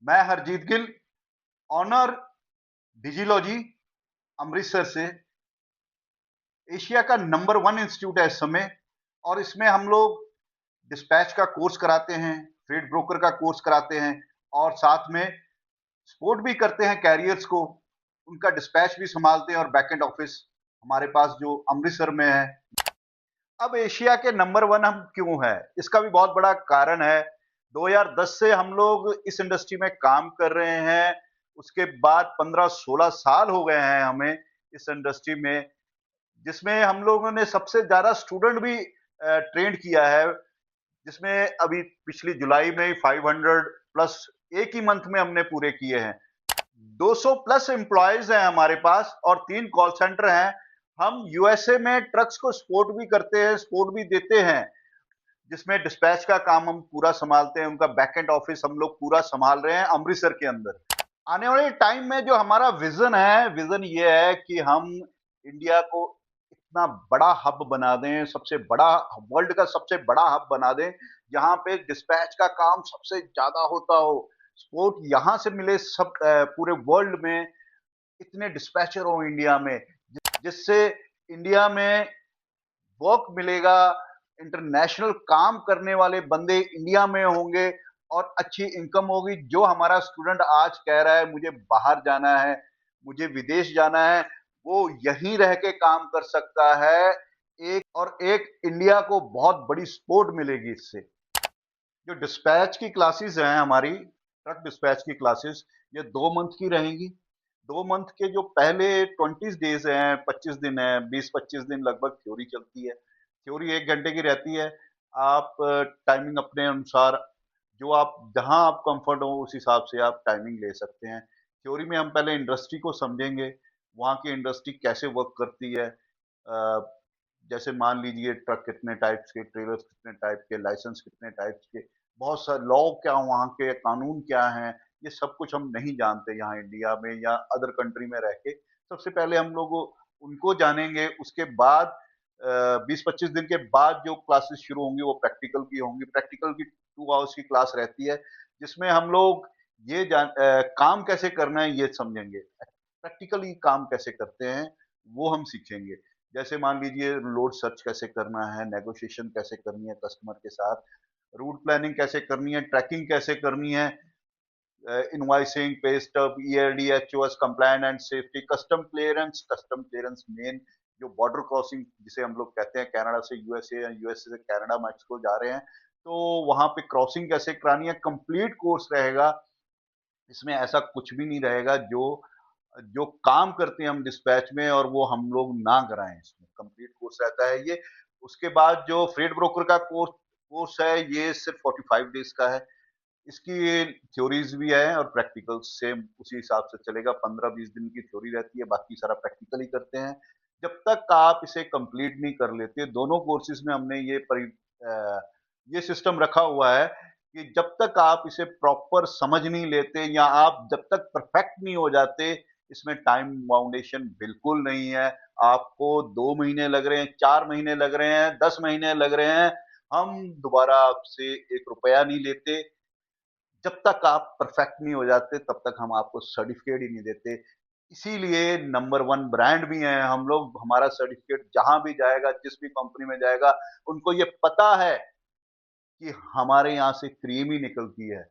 मैं हरजीत गिल, ऑनर डिजिलॉजी अमृतसर से। एशिया का नंबर वन इंस्टीट्यूट है इस समय, और इसमें हम लोग डिस्पैच का कोर्स कराते हैं, फ्रेट ब्रोकर का कोर्स कराते हैं, और साथ में सपोर्ट भी करते हैं कैरियर्स को, उनका डिस्पैच भी संभालते हैं, और बैकएंड ऑफिस हमारे पास जो अमृतसर में है। अब एशिया के नंबर वन हम क्यों है, इसका भी बहुत बड़ा कारण है। 2010 से हम लोग इस इंडस्ट्री में काम कर रहे हैं। उसके बाद 15-16 साल हो गए हैं हमें इस इंडस्ट्री में, जिसमें हम लोगों ने सबसे ज्यादा स्टूडेंट भी ट्रेंड किया है, जिसमें अभी पिछली जुलाई में 500 प्लस एक ही मंथ में हमने पूरे किए हैं। 200 प्लस एम्प्लॉयज हैं हमारे पास, और 3 कॉल सेंटर हैं। हम यूएसए में ट्रक्स को सपोर्ट भी करते हैं, सपोर्ट भी देते हैं, जिसमें डिस्पैच का काम हम पूरा संभालते हैं। उनका बैकएंड ऑफिस हम लोग पूरा संभाल रहे हैं अमृतसर के अंदर। आने वाले टाइम में जो हमारा विजन है, विजन ये है कि हम इंडिया को इतना बड़ा हब बना दें, सबसे बड़ा, वर्ल्ड का सबसे बड़ा हब बना दें, जहां पे डिस्पैच का काम सबसे ज्यादा होता हो, सपोर्ट यहां से मिले सब पूरे वर्ल्ड में। इतने डिस्पैचर हो इंडिया में, जिससे इंडिया में वर्क मिलेगा, इंटरनेशनल काम करने वाले बंदे इंडिया में होंगे, और अच्छी इनकम होगी। जो हमारा स्टूडेंट आज कह रहा है मुझे बाहर जाना है, मुझे विदेश जाना है, वो यहीं रह के काम कर सकता है। एक इंडिया को बहुत बड़ी सपोर्ट मिलेगी इससे। जो डिस्पैच की क्लासेस हैं हमारी, ट्रक डिस्पैच की क्लासेस, ये 2 मंथ की रहेंगी। 2 मंथ के जो पहले 20 डेज हैं, 25 दिन है, 20-25 दिन लगभग थ्योरी चलती है। थ्योरी 1 घंटे की रहती है। आप टाइमिंग अपने अनुसार, जो आप जहां आप कंफर्ट हो उस हिसाब से आप टाइमिंग ले सकते हैं। थ्योरी में हम पहले इंडस्ट्री को समझेंगे, वहां की इंडस्ट्री कैसे वर्क करती है। जैसे मान लीजिए ट्रक कितने टाइप्स के, ट्रेलर्स कितने टाइप के, लाइसेंस कितने टाइप्स के, बहुत सारे लॉ क्या, वहाँ के कानून क्या हैं, ये सब कुछ हम नहीं जानते यहाँ इंडिया में या अदर कंट्री में रह के। सबसे पहले हम लोग उनको जानेंगे, उसके बाद 20-25 दिन के बाद जो क्लासेस शुरू होंगी वो प्रैक्टिकल की होंगी। प्रैक्टिकल की 2 आवर्स की क्लास रहती है, जिसमें हम लोग काम कैसे करना है ये समझेंगे, प्रैक्टिकली काम कैसे करते हैं वो हम सीखेंगे। जैसे मान लीजिए लोड सर्च कैसे करना है, नेगोशिएशन कैसे करनी है कस्टमर के साथ, रूट प्लानिंग कैसे करनी है, ट्रैकिंग कैसे करनी है, invoicing, pay stub, ELD, HOS, compliance and safety, custom clearance मेन, जो बॉर्डर क्रॉसिंग जिसे हम लोग कहते हैं, कनाडा से यूएसए या यूएसए से कनाडा, मैक्सिको जा रहे हैं, तो वहां पे क्रॉसिंग कैसे करानी है, कंप्लीट कोर्स रहेगा। इसमें ऐसा कुछ भी नहीं रहेगा जो जो काम करते हैं हम डिस्पैच में और वो हम लोग ना कराएं। इसमें कंप्लीट कोर्स रहता है ये। उसके बाद जो फ्रेट ब्रोकर का कोर्स कोर्स है, ये सिर्फ 45 डेज का है। इसकी थ्योरीज भी है और प्रैक्टिकल सेम उसी हिसाब से चलेगा। 15-20 दिन की थ्योरी रहती है, बाकी सारा प्रैक्टिकल ही करते हैं। जब तक आप इसे कंप्लीट नहीं कर लेते, दोनों कोर्सेज में हमने ये सिस्टम रखा हुआ है कि जब तक आप इसे प्रॉपर समझ नहीं लेते, या आप जब तक परफेक्ट नहीं हो जाते, इसमें टाइम बाउंडेशन बिल्कुल नहीं है। आपको 2 महीने लग रहे हैं, 4 महीने लग रहे हैं, 10 महीने लग रहे हैं, हम दोबारा आपसे 1 रुपया नहीं लेते। जब तक आप परफेक्ट नहीं हो जाते तब तक हम आपको सर्टिफिकेट ही नहीं देते। इसीलिए नंबर वन ब्रांड भी हैं हम लोग। हमारा सर्टिफिकेट जहां भी जाएगा, जिस भी कंपनी में जाएगा, उनको ये पता है कि हमारे यहाँ से क्रीम ही निकलती है,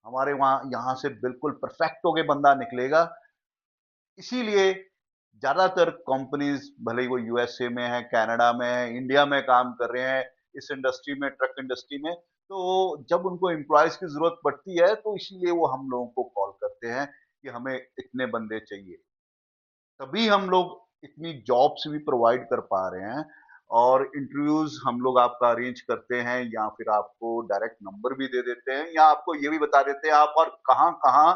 हमारे वहां यहाँ से बिल्कुल परफेक्ट होके बंदा निकलेगा। इसीलिए ज्यादातर कंपनीज, भले ही वो यूएसए में है, कनाडा में है, इंडिया में काम कर रहे हैं इस इंडस्ट्री में, ट्रक इंडस्ट्री में, तो जब उनको एम्प्लॉयज की जरूरत पड़ती है तो इसीलिए वो हम लोगों को कॉल करते हैं कि हमें इतने बंदे चाहिए। तभी हम लोग इतनी जॉब्स भी प्रोवाइड कर पा रहे हैं, और इंटरव्यूज हम लोग आपका अरेंज करते हैं, या फिर आपको डायरेक्ट नंबर भी दे देते हैं, या आपको ये भी बता देते हैं आप और कहाँ कहाँ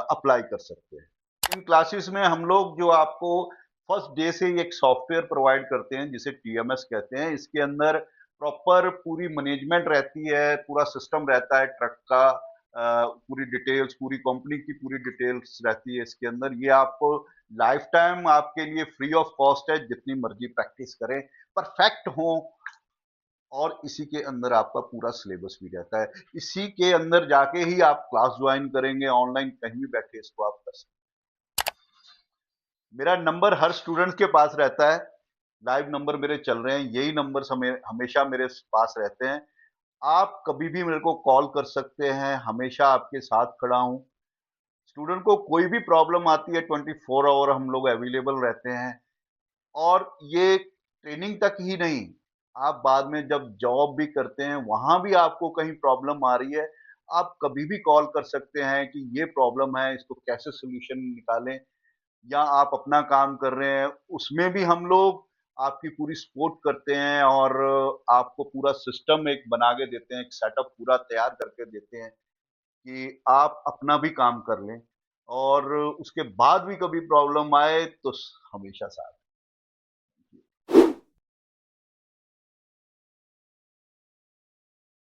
अप्लाई कर सकते हैं। इन क्लासेस में हम लोग जो आपको फर्स्ट डे से ही एक सॉफ्टवेयर प्रोवाइड करते हैं जिसे टीएमएस कहते हैं। इसके अंदर प्रॉपर पूरी मैनेजमेंट रहती है, पूरा सिस्टम रहता है ट्रक का, पूरी डिटेल्स, पूरी कंपनी की पूरी डिटेल्स रहती है इसके अंदर। ये आपको लाइफ टाइम आपके लिए फ्री ऑफ कॉस्ट है, जितनी मर्जी प्रैक्टिस करें, परफेक्ट हो और इसी के अंदर आपका पूरा सिलेबस भी रहता है। इसी के अंदर जाके ही आप क्लास ज्वाइन करेंगे, ऑनलाइन कहीं भी बैठे इसको आप कर सकते हैं। मेरा नंबर हर स्टूडेंट के पास रहता है, लाइव नंबर मेरे चल रहे हैं, यही नंबर हमेशा मेरे पास रहते हैं। आप कभी भी मेरे को कॉल कर सकते हैं, हमेशा आपके साथ खड़ा हूं। स्टूडेंट को कोई भी प्रॉब्लम आती है 24 आवर हम लोग अवेलेबल रहते हैं। और ये ट्रेनिंग तक ही नहीं, आप बाद में जब जॉब भी करते हैं वहां भी आपको कहीं प्रॉब्लम आ रही है, आप कभी भी कॉल कर सकते हैं कि ये प्रॉब्लम है, इसको कैसे सोल्यूशन निकालें। या आप अपना काम कर रहे हैं, उसमें भी हम लोग आपकी पूरी सपोर्ट करते हैं और आपको पूरा सिस्टम एक बना के देते हैं, एक सेटअप पूरा तैयार करके देते हैं कि आप अपना भी काम कर लें। और उसके बाद भी कभी प्रॉब्लम आए तो हमेशा साथ